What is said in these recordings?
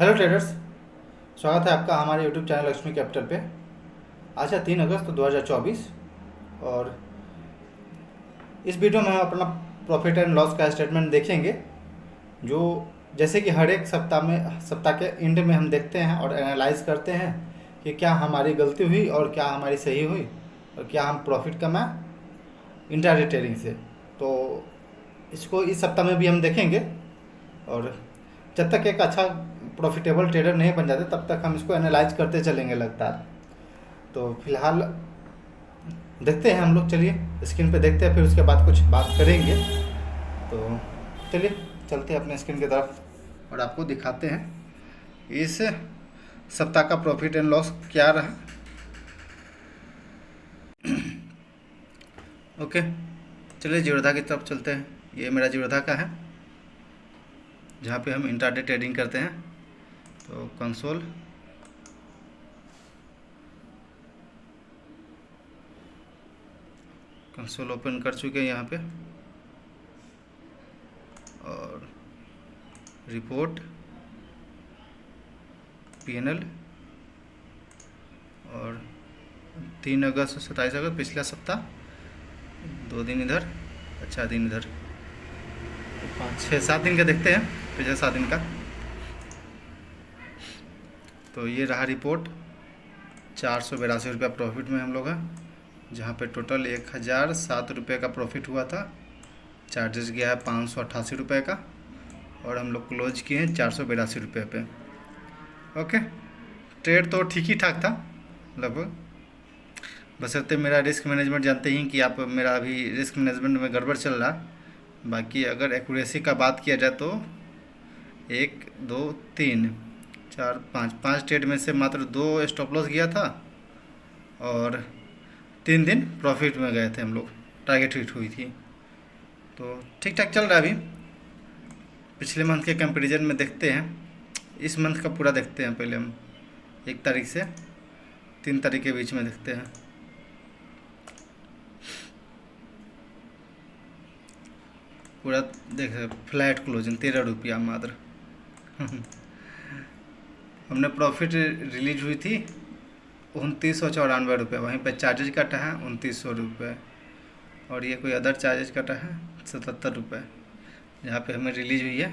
Hello traders, स्वागत है आपका हमारे यूट्यूब चैनल लक्ष्मी कैपिटल पे। आज है 3 अगस्त 2024 और इस वीडियो में हम अपना प्रॉफिट एंड लॉस का स्टेटमेंट देखेंगे, जो जैसे कि हर एक सप्ताह के एंड में हम देखते हैं और एनालाइज करते हैं कि क्या हमारी गलती हुई और क्या हमारी सही हुई और क्या हम प्रॉफिट कमाए इंट्राडे ट्रेडिंग से। तो इसको इस सप्ताह में भी हम देखेंगे और जब तक एक अच्छा प्रॉफिटेबल ट्रेडर नहीं बन जाते तब तक हम इसको एनालाइज करते चलेंगे लगातार। तो फिलहाल देखते हैं हम लोग, चलिए स्क्रीन पे देखते हैं, फिर उसके बाद कुछ बात करेंगे। तो चलिए चलते हैं अपने स्क्रीन की तरफ और आपको दिखाते हैं इस सप्ताह का प्रॉफिट एंड लॉस क्या रहा। ओके, चलिए जीरोधा की तरफ चलते हैं। ये मेरा जीरोधा का है जहाँ पे हम इंट्राडे ट्रेडिंग करते हैं। तो कंसोल ओपन कर चुके हैं यहाँ पे, और रिपोर्ट पीएनएल और 3 अगस्त से 27 अगस्त पिछला सप्ताह, 2 दिन इधर, अच्छा दिन इधर, 5-6-7 दिन का देखते हैं, पिछले 7 दिन का। तो ये रहा रिपोर्ट, 482 रुपया प्रॉफिट में हम लोग हैं, जहाँ पे टोटल 1007 रुपये का प्रॉफिट हुआ था। चार्जेस गया है 588 रुपये का, और हम लोग क्लोज किए हैं 482 रुपये पे। ओके, ट्रेड तो ठीक ही ठाक था लगभग, बशर्ते मेरा रिस्क मैनेजमेंट, जानते ही कि आप मेरा अभी रिस्क मैनेजमेंट में गड़बड़ चल रहा। बाकी अगर एक्यूरेसी का बात किया जाए तो 1 2 3 4 5 ट्रेड में से मात्र 2 स्टॉप लॉस गया था, और 3 दिन प्रॉफिट में गए थे हम लोग, टारगेट हिट हुई थी। तो ठीक ठाक चल रहा है। अभी पिछले मंथ के कंपैरिजन में देखते हैं, इस मंथ का पूरा देखते हैं। पहले हम 1 तारीख से 3 तारीख के बीच में देखते हैं। पूरा देख, फ्लैट क्लोजिंग 13 रुपया मात्र। हमने प्रॉफिट रिलीज हुई थी 2994 रुपये, वहीं पे चार्जेज कटा है 2900 रुपये, और ये कोई अदर चार्जेज कटा है 77 रुपये, जहाँ पे हमें रिलीज हुई है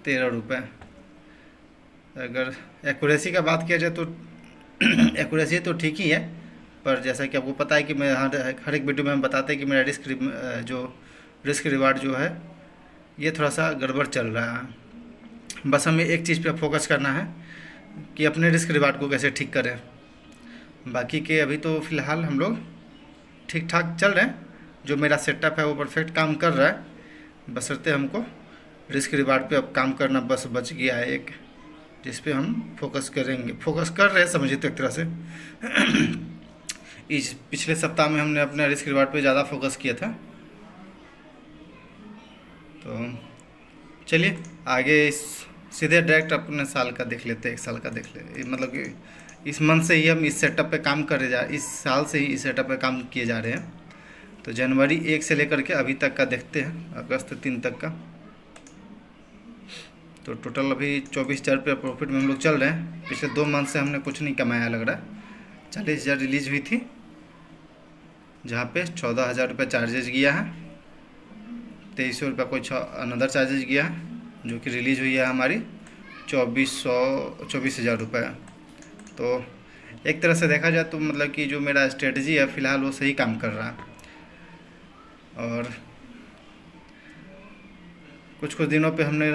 13 रुपये। अगर एक्यूरेसी का बात किया जाए तो एक्यूरेसी तो ठीक ही है, पर जैसा कि आपको पता है कि मैं हर एक वीडियो में हम बताते हैं कि मेरा रिस्क रिवार्ड जो है ये थोड़ा सा गड़बड़ चल रहा है। बस हमें एक चीज़ पे फोकस करना है कि अपने रिस्क रिवार्ड को कैसे ठीक करें। बाकी के अभी तो फ़िलहाल हम लोग ठीक ठाक चल रहे हैं, जो मेरा सेटअप है वो परफेक्ट काम कर रहा है, बशर्ते हमको रिस्क रिवार्ड पे अब काम करना बस बच गया है एक, जिस पे हम फोकस कर रहे हैं, समझिए तो एक तरह से। इस पिछले सप्ताह में हमने अपने रिस्क रिवार्ड पे ज़्यादा फोकस किया था। तो चलिए आगे सीधे डायरेक्ट अपने साल का देख लेते हैं, 1 साल का देख ले, मतलब कि इस मंथ से ही हम इस सेटअप पे काम इस साल से ही इस सेटअप पे काम किए जा रहे हैं। तो जनवरी 1 से लेकर के अभी तक का देखते हैं, अगस्त 3 तक का। तो टोटल अभी 24,000 रुपये प्रॉफिट में हम लोग चल रहे हैं। पिछले 2 मंथ से हमने कुछ नहीं कमाया लग रहा है। 40,000 रिलीज हुई थी, जहाँ पे 14,000 रुपये चार्जेज गया है, 2300 रुपये कोई अनदर चार्जेज गया है, जो कि रिलीज हुई है हमारी 24,000 रुपये। तो एक तरह से देखा जाए तो मतलब कि जो मेरा स्ट्रेटजी है फ़िलहाल वो सही काम कर रहा है। और कुछ दिनों पे हमने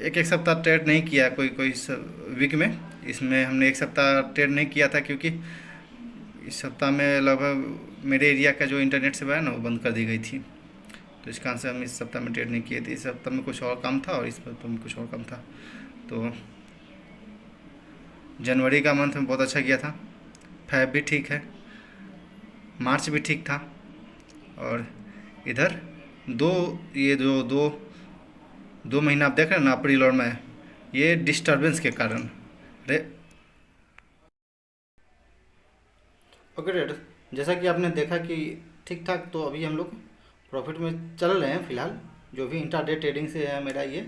एक सप्ताह ट्रेड नहीं किया, कोई वीक में, इसमें हमने 1 सप्ताह ट्रेड नहीं किया था, क्योंकि इस सप्ताह में लगभग मेरे एरिया का जो इंटरनेट सेवा है ना वो बंद कर दी गई थी। तो इस कारण से हम इस सप्ताह में ट्रेड नहीं किए थे। इस सप्ताह में कुछ और काम था और इस सप्ताह में कुछ और काम था। तो जनवरी का मंथ में बहुत अच्छा गया था, फेब भी ठीक है, मार्च भी ठीक था, और इधर ये जो दो महीना आप देख रहे हैं ना, अप्रैल और मई, ये डिस्टर्बेंस के कारण ओके रेड, जैसा कि आपने देखा कि ठीक ठाक तो अभी हम लोग प्रॉफिट में चल रहे हैं फ़िलहाल, जो भी इंट्राडे ट्रेडिंग से है मेरा ये।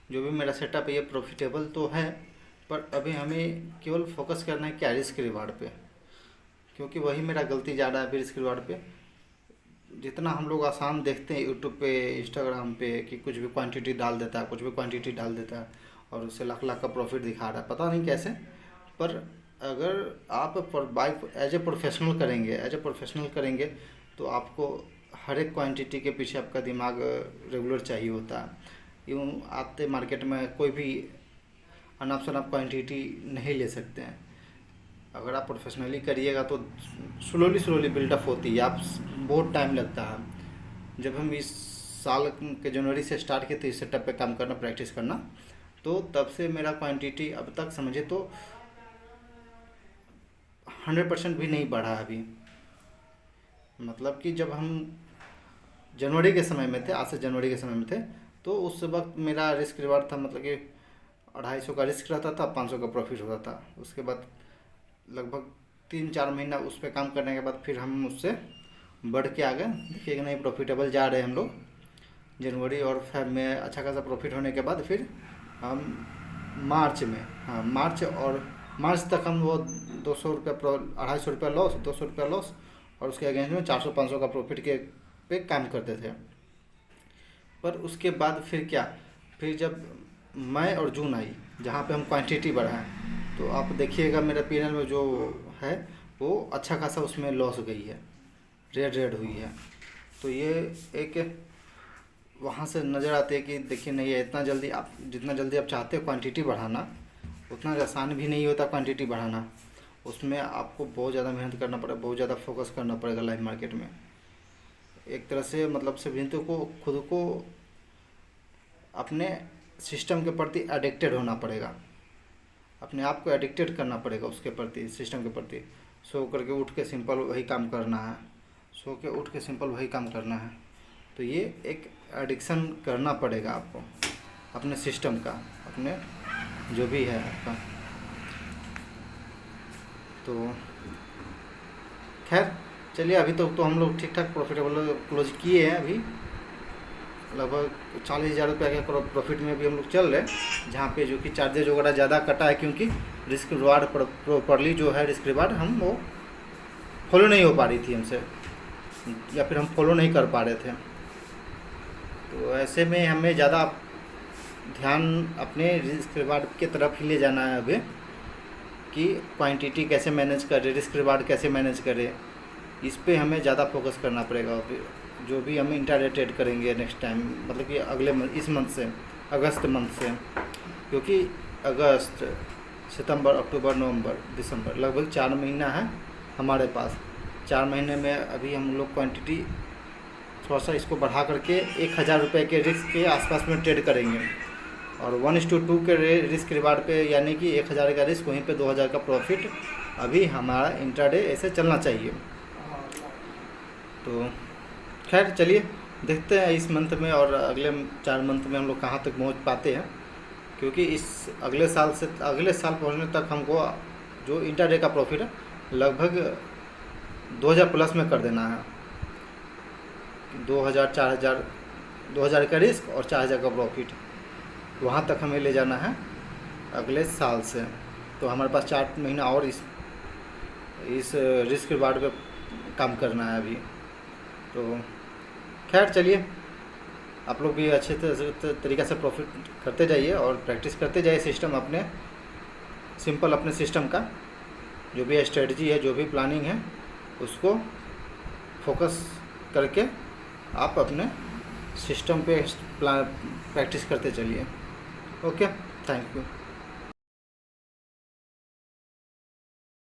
जो भी मेरा सेटअप है ये प्रॉफिटेबल तो है, पर अभी हमें केवल फोकस करना है क्या, रिस्क रिवार्ड पे, क्योंकि वही मेरा गलती जा रहा है अभी रिस्क रिवार्ड पे। जितना हम लोग आसान देखते हैं यूट्यूब पे, इंस्टाग्राम पे कि कुछ भी क्वांटिटी डाल देता है, कुछ भी क्वांटिटी डाल देता है और उससे लाख लाख का प्रॉफिट दिखा रहा है, पता नहीं कैसे। पर अगर आप बाई एज ए प्रोफेशनल करेंगे तो आपको हर एक क्वांटिटी के पीछे आपका दिमाग रेगुलर चाहिए होता है। यूँ आते मार्केट में कोई भी अनाप शनाप क्वांटिटी नहीं ले सकते हैं। अगर आप प्रोफेशनली करिएगा तो स्लोली बिल्डअप होती है, आप बहुत टाइम लगता है। जब हम इस साल के जनवरी से स्टार्ट किए थे इस सेटअप पे काम करना, प्रैक्टिस करना, तो तब से मेरा क्वांटिटी अब तक समझे तो 100% भी नहीं बढ़ा अभी। मतलब कि जब हम जनवरी के समय में थे, आज से जनवरी के समय में थे, तो उस वक्त मेरा रिस्क रिवार्ड था, मतलब कि 250 का रिस्क रहता था, 500 का प्रॉफिट होता था। उसके बाद लगभग 3-4 महीना उस पर काम करने के बाद फिर हम उससे बढ़ के आ गए। देखिए कि नहीं, प्रॉफिटेबल जा रहे हैं हम लोग। जनवरी और फेब में अच्छा खासा प्रॉफिट होने के बाद फिर हम मार्च तक हम वो 200 रुपये 250 रुपये लॉस, 200 रुपये लॉस, और उसके अगेंस्ट में 400-500 का प्रॉफिट के पे काम करते थे। पर उसके बाद फिर क्या, फिर जब मई और जून आई जहाँ पे हम क्वांटिटी बढ़ाएं, तो आप देखिएगा मेरा पीएनएल में जो है वो अच्छा खासा उसमें लॉस गई है, रेड हुई है। तो ये एक वहाँ से नज़र आती है कि देखिए नहीं है, जितना जल्दी आप चाहते हो क्वांटिटी बढ़ाना, उतना आसान भी नहीं होता क्वांटिटी बढ़ाना। उसमें आपको बहुत ज़्यादा मेहनत करना पड़ेगा, बहुत ज़्यादा फोकस करना पड़ेगा लाइव मार्केट में। एक तरह से मतलब सभी को खुद को अपने सिस्टम के प्रति एडिक्टेड होना पड़ेगा, अपने आप को एडिक्टेड करना पड़ेगा उसके प्रति, सिस्टम के प्रति। सो करके उठ के सिंपल वही काम करना है, तो ये एक एडिक्शन करना पड़ेगा आपको अपने सिस्टम का, अपने जो भी है आपका। तो खैर चलिए, अभी तो हम लोग ठीक ठाक प्रॉफिटेबल क्लोज किए हैं। अभी लगभग 40,000 रुपये के प्रॉफिट में भी हम लोग चल रहे हैं, जहाँ पे जो कि चार्जेज वगैरह ज़्यादा कटा है, क्योंकि रिस्क रिवार्ड प्रॉपरली जो है रिस्क रिवार्ड हम वो फॉलो नहीं हो पा रही थी हमसे, या फिर हम फॉलो नहीं कर पा रहे थे। तो ऐसे में हमें ज़्यादा ध्यान अपने रिस्क रिवार्ड के तरफ ही ले जाना है अभी, कि क्वांटिटी कैसे मैनेज करें, रिस्क रिवार्ड कैसे मैनेज करें, इस पे हमें ज़्यादा फोकस करना पड़ेगा। जो भी हम इंट्राडे ट्रेड करेंगे नेक्स्ट टाइम, मतलब कि इस मंथ से, अगस्त मंथ से, क्योंकि अगस्त, सितंबर, अक्टूबर, नवंबर, दिसंबर लगभग 4 महीना है हमारे पास। 4 महीने में अभी हम लोग क्वांटिटी थोड़ा सा इसको बढ़ा करके 1,000 रुपये के रिस्क के आसपास में ट्रेड करेंगे, और 1:2 के रिस्क रिवार्ड पे, यानी कि 1,000 का रिस्क, वहीं पे 2,000 का प्रॉफिट अभी हमारा इंट्राडे ऐसे चलना चाहिए। तो खैर चलिए देखते हैं इस मंथ में और अगले 4 मंथ में हम लोग कहाँ तक पहुँच पाते हैं, क्योंकि इस अगले साल पहुँचने तक हमको जो इंट्राडे का प्रॉफिट है लगभग 2,000 प्लस में कर देना है। 2,000 का रिस्क और 4,000 का प्रॉफिट, वहाँ तक हमें ले जाना है अगले साल से। तो हमारे पास 4 महीना और इस रिस्क रिवार्ड पे काम करना है अभी। तो खैर चलिए, आप लोग भी अच्छे तरीक़े से प्रॉफिट करते जाइए और प्रैक्टिस करते जाइए सिस्टम अपने सिस्टम का, जो भी स्ट्रेटजी है, जो भी प्लानिंग है, उसको फोकस करके आप अपने सिस्टम पे प्रैक्टिस करते चलिए। Okay, thank you.